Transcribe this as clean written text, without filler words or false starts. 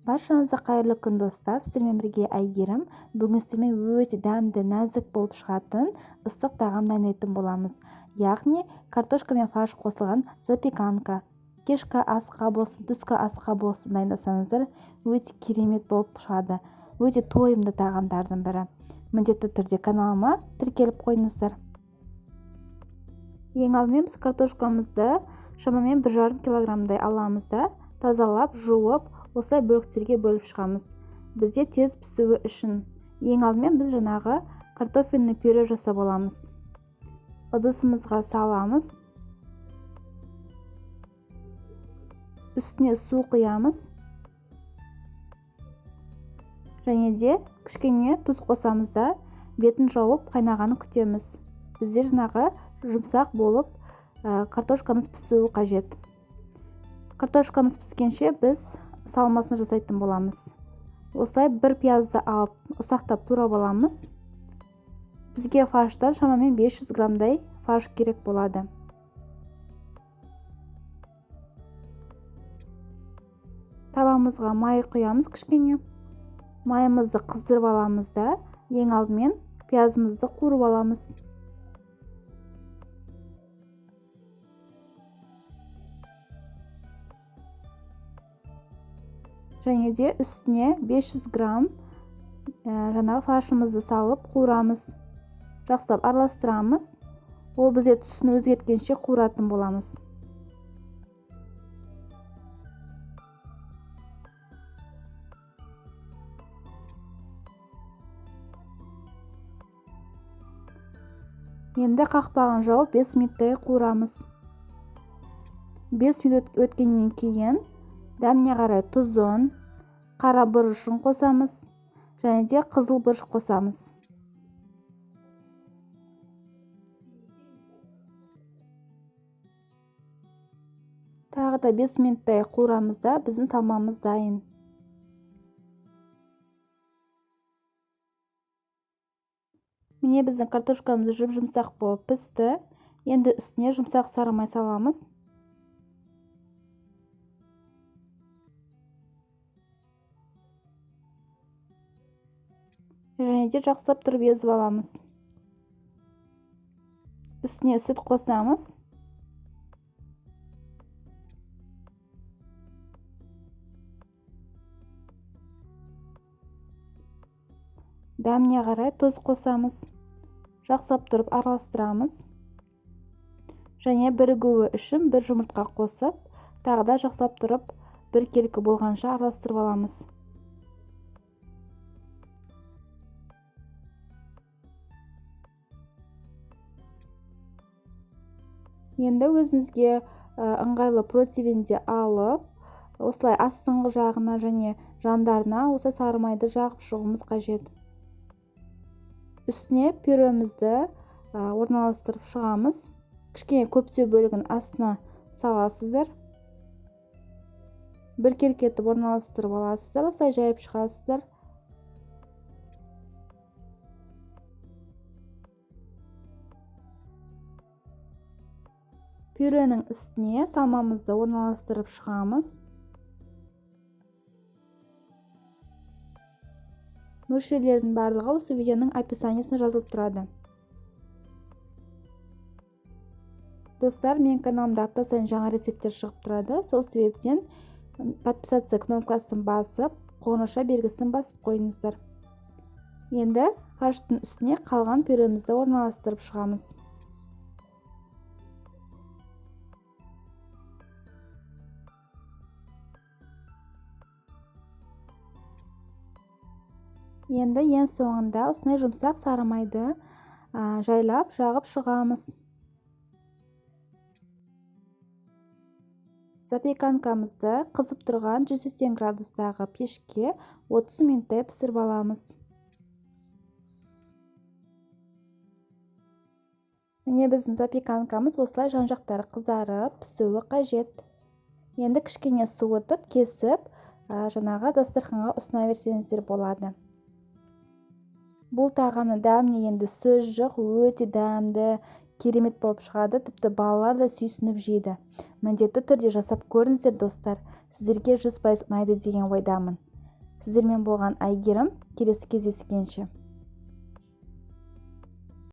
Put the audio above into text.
Баршаңызға қайырлы күн достар, сіздермен бірге Әйгерім. Бүгін сіздермен өте дәмді, нәзік болып шығатын ыстық тағам дайындайтын боламыз. Яғни картошка мен фарш қосылған запеканка. Кешкі асқа болсын, түскі асқа болсын дайындасаңыздар, өте керемет болып шығады. Өте тойымды тағамдардың бірі. Міндетті түрде каналыма тіркеліп қойыңыздар. Ең алдымен біз картошкамызды шамамен 1,5 килограммдай аламыз да, тазалап, жуып, осылай бөліктерге бөліп шығамыз. Бізде тез пісуі үшін ең алдымен біз жаңағы картофельный пюре жасап аламыз. Ыдысымызға саламыз. Үстіне су құямыз. Және де кішкене тұз қосамыз да, бетін жауып қайнағанын күтеміз. Бізде жаңағы жұмсақ болып картошкамыз пісуі қажет. Картошкамыз піскенше біз салмасын жасайтын боламыз. Осылай бір пиязды алып, ұсақтап турап аламыз. Бізге фарштан шамамен 500 граммдай фарш керек болады. Табамызға май құямыз кішкене. Майымызды қыздырып аламыз да, ең алдымен пиязымызды қуырып аламыз. Және де үстіне 500 грамм жаңағы фаршымызды салып қуырамыз. Жақсылап араластырамыз. Ол бізде түсін өзгерткенше қуыратын боламыз. Енді қақпағын жауып 5 минуттай қуырамыз. 5 минут өткеннен кейін дәміне қарай тұзын, қара бұрышын қосамыз, және де қызыл бұрыш қосамыз. Тағы да 5 минуттай қуырамыз да, біздің салмамыз дайын. Міне біздің картошкамыз жұп-жұмсақ болып пісті. Енді үстіне жұмсақ сары май саламыз. Және де жақсылап тұрып езіп аламыз. Үстіне сүт қосамыз. Дәміне қарай тұз қосамыз. Жақсылап тұрып араластырамыз. Және бірігуі үшін бір жұмыртқа қосып, тағы да жақсылап тұрып біркелкі болғанша араластырып аламыз. Енді өзіңізге ыңғайлы противенде алып, осылай астыңғы жағына және жандарына осылай сары майды жағып шығуымыз қажет. Үстіне пюремізді орналастырып шығамыз. Кішкене көптеу бөлігін астына саласыздар. Біркелкетіп орналастырып аласыздар, осылай жайып шығасыздар. Пюренің үстіне салмамызды орналастырып шығамыз. Мөлшерлердің барлығы осы видеоның описаниясында жазылып тұрады. Достар, мен каналымда апта сайын жаңа рецепттер шығып тұрады. Сол себептен подписаться кнопкасын басып, қоңырауша белгісін басып қойыңыздар. Енді фарштың үстіне қалған пюремізді орналастырып шығамыз. Енді ең соңында осындай жұмсақ сары майды жайлап жағып шығамыз. Запеканкамызды қызып тұрған 180 градустағы пешке 30 минуттай пісіріп аламыз. Міне біздің запеканкамыз осылай жан-жақтары қызарып, пісуі қажет. Енді кішкене суытып, кесіп, жаңағы дастарханға ұсына берсеңіздер болады. Бұл тағамның дәміне енді сөз жоқ, өте дәмді, керемет болып шығады, тіпті балалар да сүйсініп жейді. Міндетті түрде жасап көріңіздер достар, сіздерге 100% ұнайды деген ойдамын. Сіздермен болған Әйгерім. Келесі кездескенше.